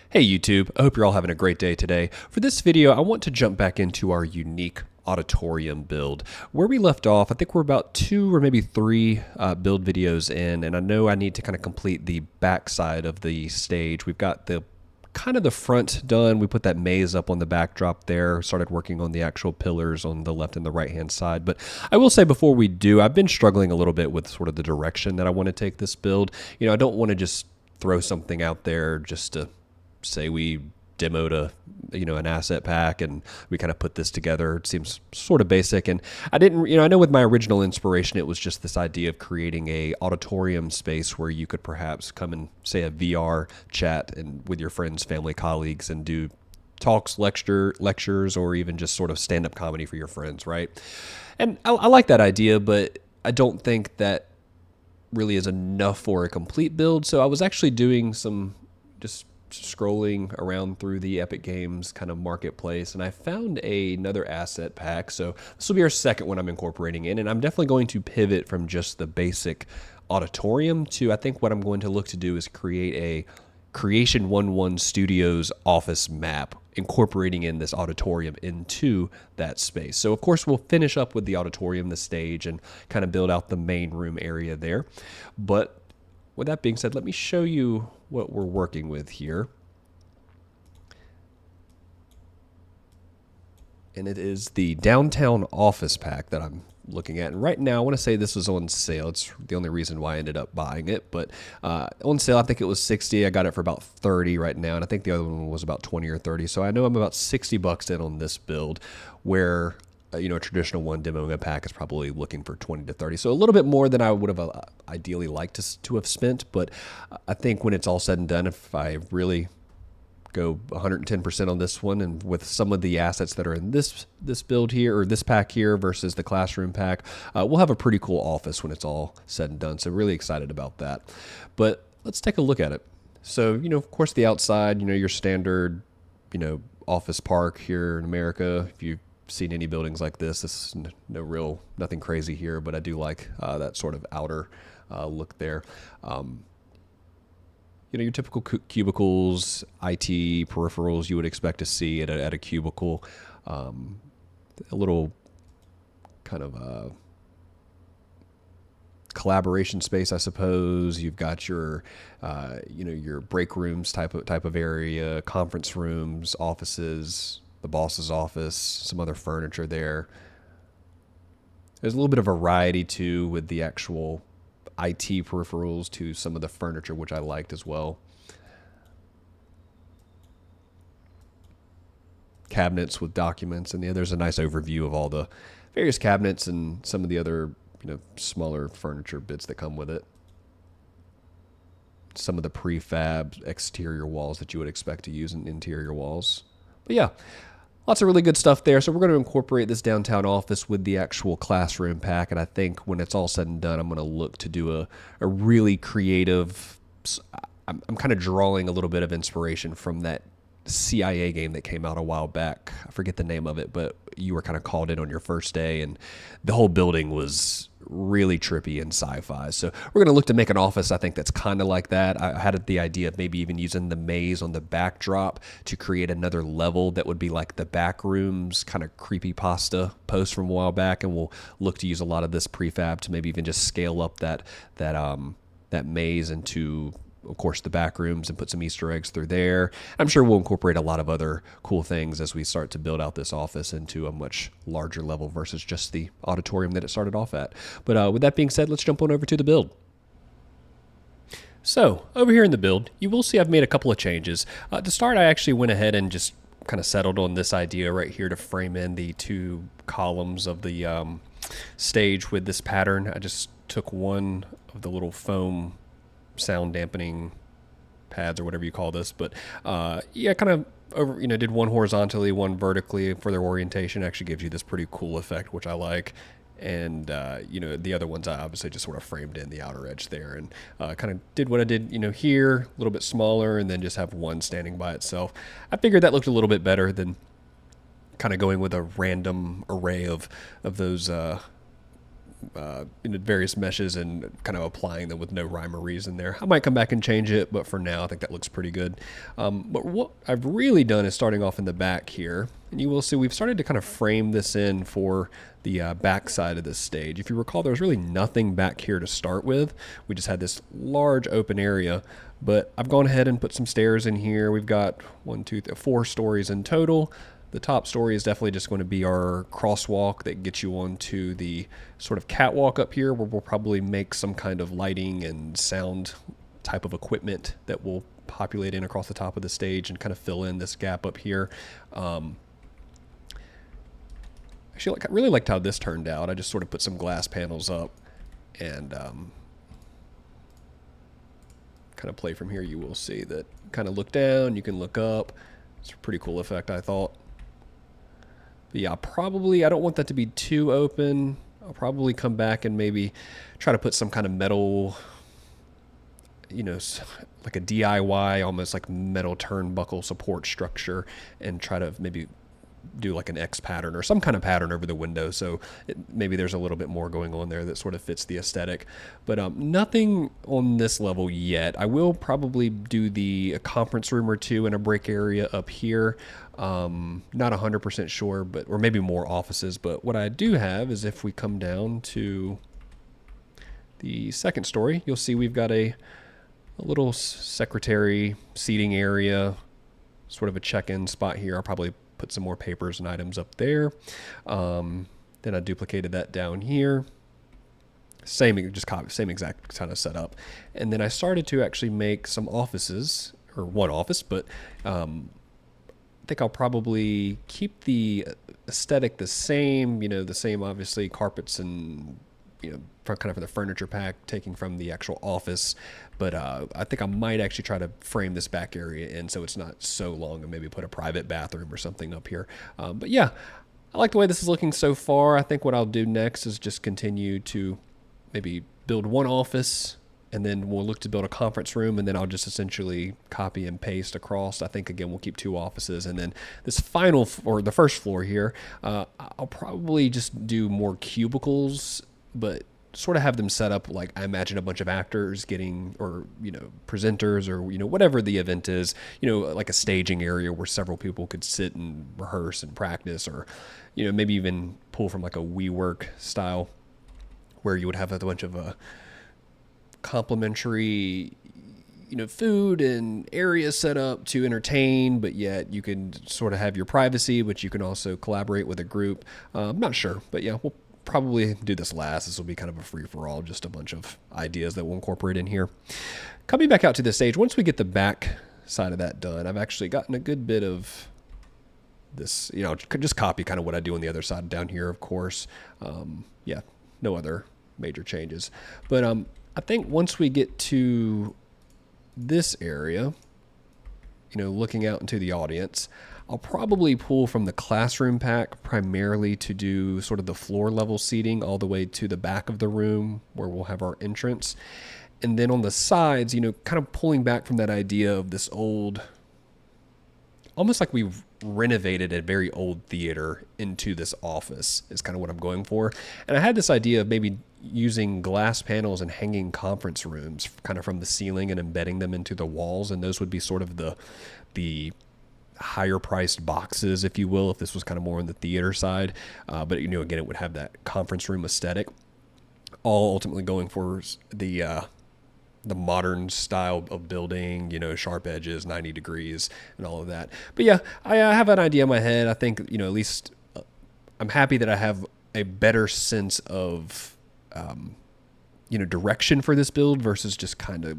Hey YouTube, I hope you're all having a great day today. For this video, I want to jump back into our unique auditorium build. Where we left off, I think we're about 2 or maybe 3 build videos in, and I know I need to kind of complete the back side of the stage. We've got the kind of the front done. We put that maze up on the backdrop there, started working on the actual pillars on the left and the right hand side. But I will say before we do, I've been struggling a little bit with sort of the direction that I want to take this build. You know, I don't want to just throw something out there just to say we demoed an asset pack and we kind of put this together. It seems sort of basic, and I didn't, I know with my original inspiration it was just this idea of creating a auditorium space where you could perhaps come and say a VR chat and with your friends, family, colleagues, and do talks, lectures, or even just sort of stand-up comedy for your friends, right? And I like that idea, but I don't think that really is enough for a complete build. So I was actually doing some just scrolling around through the Epic Games kind of marketplace, and I found another asset pack. So this will be our second one I'm incorporating in, and I'm definitely going to pivot from just the basic auditorium to, I think what I'm going to look to do is create a Creation 1-1 Studios office map, incorporating in this auditorium into that space. So of course we'll finish up with the auditorium, the stage, and kind of build out the main room area there. But with that being said, let me show you what we're working with here. And it is the downtown office pack that I'm looking at. And right now, I want to say this was on sale. It's the only reason why I ended up buying it. But on sale, I think it was 60. I got it for about 30 right now. And I think the other one was about 20 or 30. So I know I'm about 60 bucks in on this build, where a traditional one demoing a pack is probably looking for 20 to 30. So a little bit more than I would have ideally liked to have spent. But I think when it's all said and done, if I really go 110% on this one, and with some of the assets that are in this build here, or this pack here versus the classroom pack, we'll have a pretty cool office when it's all said and done. So really excited about that. But let's take a look at it. So, of course, the outside, your standard, office park here in America. If you've seen any buildings like this is nothing crazy here, but I do like that sort of outer look there. Your typical cubicles, IT peripherals you would expect to see at a cubicle. A little kind of collaboration space, I suppose. You've got your, your break rooms type of area, conference rooms, offices, the boss's office, some other furniture there. There's a little bit of variety too with the actual IT peripherals to some of the furniture, which I liked as well. Cabinets with documents, and there's a nice overview of all the various cabinets and some of the other smaller furniture bits that come with it. Some of the prefab exterior walls that you would expect to use in interior walls. But yeah, lots of really good stuff there. So we're going to incorporate this downtown office with the actual classroom pack. And I think when it's all said and done, I'm going to look to do a really creative, I'm kind of drawing a little bit of inspiration from that CIA game that came out a while back. I forget the name of it, but you were kind of called in on your first day, and the whole building was really trippy and sci-fi. So we're going to look to make an office, I think, that's kind of like that. I had the idea of maybe even using the maze on the backdrop to create another level that would be like the back rooms kind of creepypasta post from a while back, and we'll look to use a lot of this prefab to maybe even just scale up that maze into, of course, the back rooms, and put some Easter eggs through there. I'm sure we'll incorporate a lot of other cool things as we start to build out this office into a much larger level versus just the auditorium that it started off at. But with that being said, let's jump on over to the build. So over here in the build, you will see I've made a couple of changes. To start, I actually went ahead and just kind of settled on this idea right here to frame in the 2 columns of the stage with this pattern. I just took one of the little foam sound dampening pads or whatever you call this, but yeah, kind of over, did one horizontally, one vertically for their orientation. Actually gives you this pretty cool effect, which I like. And the other ones I obviously just sort of framed in the outer edge there, and kind of did what I did here, a little bit smaller, and then just have one standing by itself. I figured that looked a little bit better than kind of going with a random array of those various meshes and kind of applying them with no rhyme or reason there. I might come back and change it, but for now I think that looks pretty good. But what I've really done is starting off in the back here, and you will see we've started to kind of frame this in for the back side of this stage. If you recall, there was really nothing back here to start with. We just had this large open area, but I've gone ahead and put some stairs in here. We've got 4 stories in total. The top story is definitely just going to be our crosswalk that gets you onto the sort of catwalk up here, where we'll probably make some kind of lighting and sound type of equipment that will populate in across the top of the stage and kind of fill in this gap up here. Actually, I really liked how this turned out. I just sort of put some glass panels up and kind of play from here. You will see that kind of look down, you can look up. It's a pretty cool effect, I thought. But yeah, I don't want that to be too open. I'll probably come back and maybe try to put some kind of metal, like a DIY, almost like metal turnbuckle support structure, and try to maybe do like an X pattern or some kind of pattern over the window, so maybe there's a little bit more going on there that sort of fits the aesthetic. But nothing on this level yet. I will probably do a conference room or two in a break area up here. Not 100% sure, or maybe more offices. But what I do have is, if we come down to the second story, you'll see we've got a little secretary seating area, sort of a check-in spot here. I'll probably put some more papers and items up there. Then I duplicated that down here. Same exact kind of setup. And then I started to actually make some offices, or one office, but I think I'll probably keep the aesthetic the same, the same obviously carpets and, kind of for the furniture pack, taking from the actual office. But I think I might actually try to frame this back area in so it's not so long, and maybe put a private bathroom or something up here. But yeah, I like the way this is looking so far. I think what I'll do next is just continue to maybe build one office, and then we'll look to build a conference room, and then I'll just essentially copy and paste across. I think, again, we'll keep 2 offices. And then this the first floor here, I'll probably just do more cubicles, but sort of have them set up like I imagine a bunch of actors getting, or presenters, or whatever the event is, like a staging area where several people could sit and rehearse and practice, or maybe even pull from like a WeWork style, where you would have a bunch of complimentary food and areas set up to entertain, but yet you can sort of have your privacy, but you can also collaborate with a group. I'm not sure, but yeah, we'll probably do this last. This will be kind of a free-for-all, just a bunch of ideas that we'll incorporate in here. Coming back out to the stage, once we get the back side of that done, I've actually gotten a good bit of this, just copy kind of what I do on the other side down here, of course. Yeah, no other major changes. But I think once we get to this area, looking out into the audience, I'll probably pull from the classroom pack primarily to do sort of the floor level seating all the way to the back of the room where we'll have our entrance. And then on the sides, kind of pulling back from that idea of this old, almost like we've renovated a very old theater into this office is kind of what I'm going for. And I had this idea of maybe using glass panels and hanging conference rooms kind of from the ceiling and embedding them into the walls. And those would be sort of the higher priced boxes, if you will, if this was kind of more on the theater side. But again, it would have that conference room aesthetic, all ultimately going for the modern style of building, sharp edges, 90 degrees and all of that. But yeah, I have an idea in my head. I think, at least I'm happy that I have a better sense of, direction for this build versus just kind of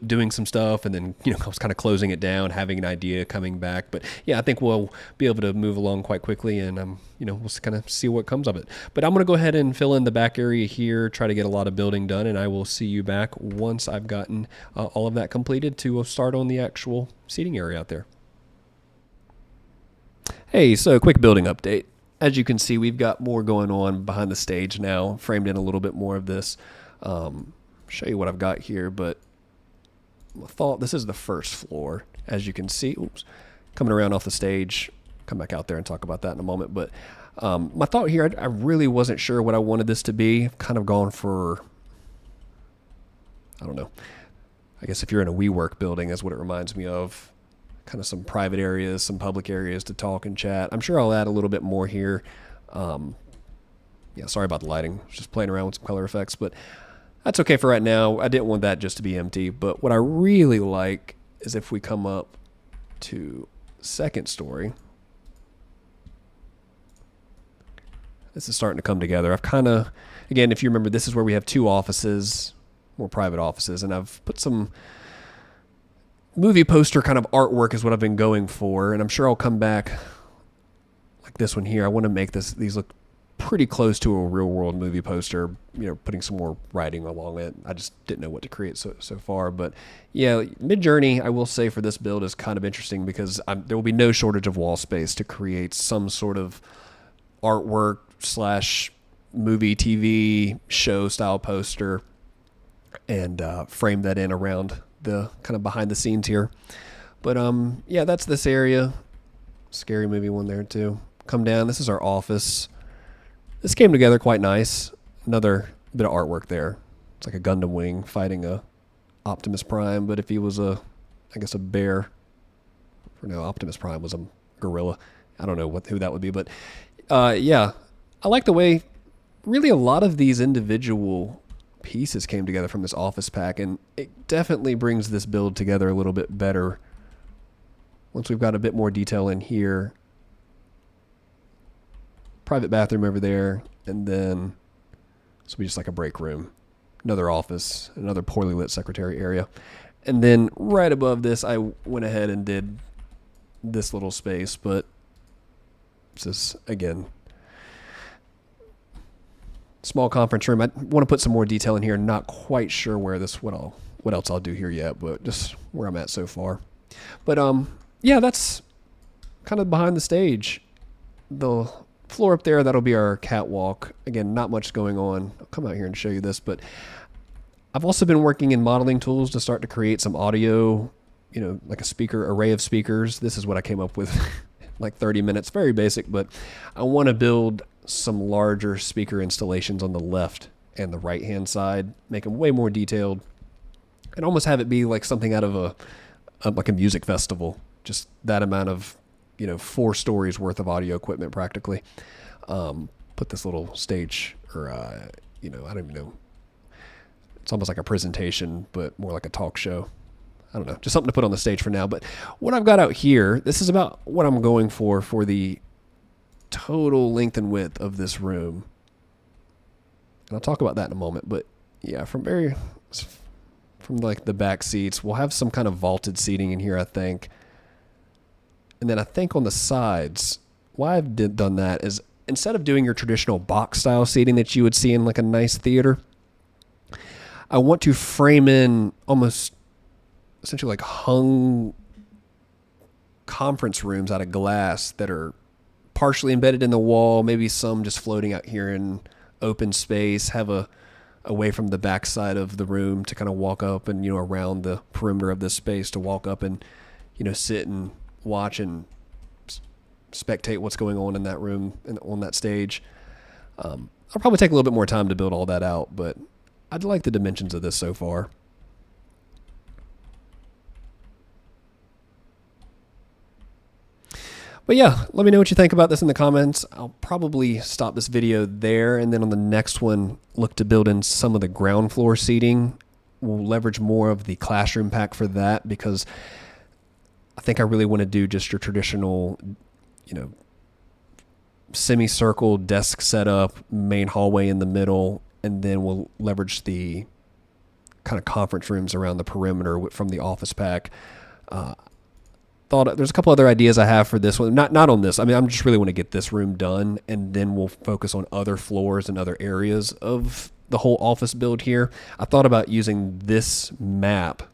doing some stuff and then, I was kind of closing it down, having an idea, coming back. But yeah, I think we'll be able to move along quite quickly, and we'll kind of see what comes of it. But I'm going to go ahead and fill in the back area here, try to get a lot of building done, and I will see you back once I've gotten all of that completed to start on the actual seating area out there. Hey, so quick building update. As you can see, we've got more going on behind the stage now, framed in a little bit more of this. Show you what I've got here, but I thought this is the first floor. As you can see, coming around off the stage, come back out there and talk about that in a moment. But my thought here, I really wasn't sure what I wanted this to be. I've kind of gone for, I don't know, I guess if you're in a WeWork building is what it reminds me of. Kind of some private areas, some public areas to talk and chat. I'm sure I'll add a little bit more here. Yeah, sorry about the lighting. I was just playing around with some color effects, but that's okay for right now. I didn't want that just to be empty. But what I really like is if we come up to second story. This is starting to come together. I've kind of, again, if you remember, this is where we have two offices, more private offices, and I've put some movie poster kind of artwork is what I've been going for, and I'm sure I'll come back like this one here. I want to make these look pretty close to a real world movie poster, you know, putting some more writing along it. I just didn't know what to create so far, but yeah, Midjourney, I will say for this build is kind of interesting because there will be no shortage of wall space to create some sort of artwork / movie, TV show style poster and frame that in around the kind of behind the scenes here. But yeah, that's this area. Scary movie one there too. Come down. This is our office. This came together quite nice. Another bit of artwork there. It's like a Gundam wing fighting a Optimus Prime, but if he was I guess a bear. Or no, Optimus Prime was a gorilla. I don't know who that would be, but yeah, I like the way really a lot of these individual pieces came together from this office pack, and it definitely brings this build together a little bit better once we've got a bit more detail in here. Private bathroom over there, and then this will be just like a break room, another office, another poorly lit secretary area, and then right above this I went ahead and did this little space, but this is again small conference room. I want to put some more detail in here. Not quite sure where what else I'll do here yet, but just where I'm at so far. But yeah, that's kind of behind the stage. The floor up there, that'll be our catwalk. Again, not much going on. I'll come out here and show you this, but I've also been working in modeling tools to start to create some audio, you know, like array of speakers. This is what I came up with like 30 minutes, very basic, but I want to build some larger speaker installations on the left and the right hand side, make them way more detailed, and almost have it be like something out of like a music festival. Just that amount of, you know, 4 stories worth of audio equipment practically. Put this little stage, or you know, I don't even know. It's almost like a presentation, but more like a talk show. I don't know, just something to put on the stage for now. But what I've got out here, this is about what I'm going for the total length and width of this room. And I'll talk about that in a moment. But yeah, from like the back seats, we'll have some kind of vaulted seating in here, I think. And then I think on the sides, why I've done that is instead of doing your traditional box style seating that you would see in like a nice theater, I want to frame in almost essentially like hung conference rooms out of glass that are partially embedded in the wall, maybe some just floating out here in open space, have away from the back side of the room to kind of walk up and, you know, around the perimeter of this space to walk up and, you know, sit and watch and spectate what's going on in that room and on that stage. I'll probably take a little bit more time to build all that out, but I like the dimensions of this so far. But yeah, let me know what you think about this in the comments. I'll probably stop this video there, and then on the next one, look to build in some of the ground floor seating. We'll leverage more of the classroom pack for that, because I think I really want to do just your traditional, you know, semicircle desk setup, main hallway in the middle, and then we'll leverage the kind of conference rooms around the perimeter from the office pack. There's a couple other ideas I have for this one. Not on this. I mean, I'm just really want to get this room done, and then we'll focus on other floors and other areas of the whole office build here. I thought about using this map,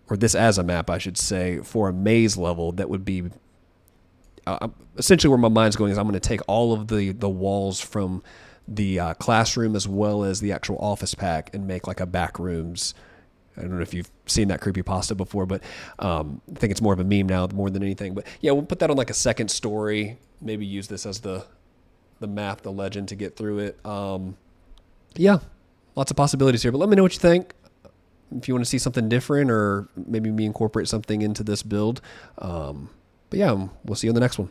or this as a map, I should say, for a maze level that would be essentially where my mind's going is I'm going to take all of the walls from the classroom as well as the actual office pack and make like a back rooms I don't know if you've seen that creepypasta before, but I think it's more of a meme now more than anything. But yeah, we'll put that on like a second story. Maybe use this as the map, the legend to get through it. Yeah, lots of possibilities here. But let me know what you think. If you want to see something different, or maybe me incorporate something into this build. But yeah, we'll see you on the next one.